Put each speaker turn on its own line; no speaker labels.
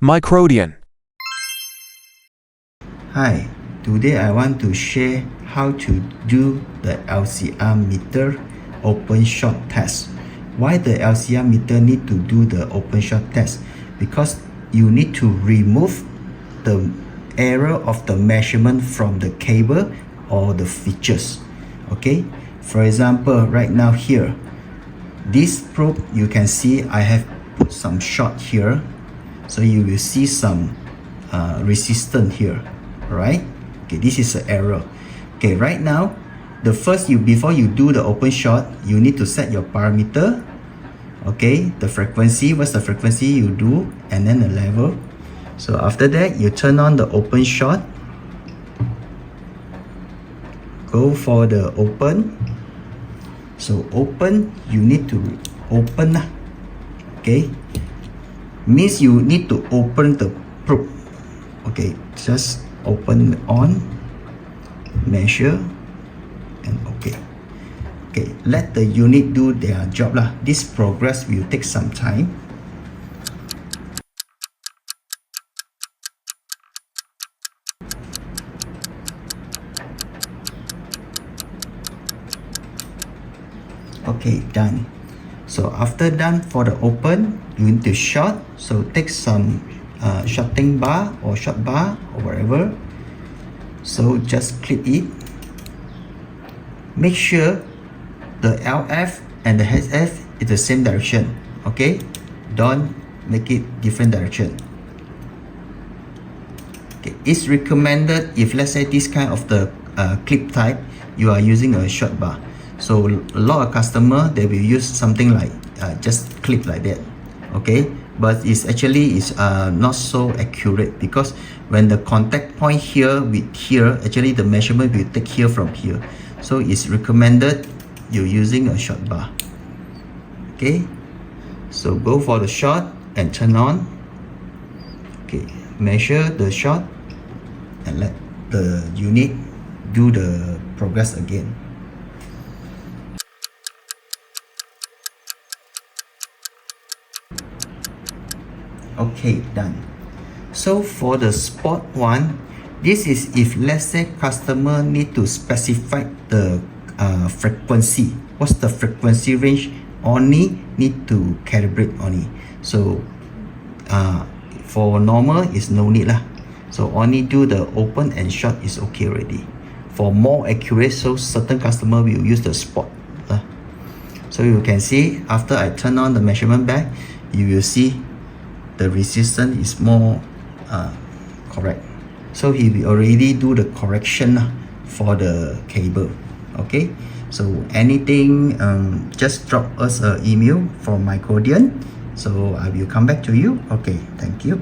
Microdian.
Hi, today I want to share how to do the LCR meter open short test. Why the LCR meter need to do the open short test? Because you need to remove the error of the measurement from the cable or the fixtures. Okay, for example, right now here, this probe, you can see I have put some short here, so you will see some resistance here, right? Okay, this is an error. Okay, right now, before you do the open short, you need to set your parameter. Okay, the frequency, what's the frequency you do, and then the level. So after that, you turn on the open short. Go for the open. So open, you need to open. Okay, means you need to open the probe. Okay, just open on, measure, and okay. Okay, let the unit do their job lah. This progress will take some time. Okay, done. So after done for the open, you need to short. So take some shorting bar or short bar or whatever. So just clip it. Make sure the LF and the HF is the same direction. Okay, don't make it different direction. Okay, it's recommended if let's say this kind of the clip type, you are using a short bar. So a lot of customer, they will use something like just clip like that. Okay, but it's actually not so accurate, because when the contact point here with here, actually the measurement will take here from here. So it's recommended you're using a short bar. Okay, so go for the short and turn on. Okay, measure the short and let the unit do the progress again. Okay, done. So for the spot one, this is if let's say customer need to specify the frequency. What's the frequency range? Only need to calibrate only. So for normal is no need lah. So only do the open and short is okay already. For more accurate, so certain customer will use the spot. So you can see after I turn on the measurement back, you will see the resistance is more correct. So he will already do the correction for the cable. Okay, so anything, just drop us an email from Microdian, so I will come back to you. Okay, thank you.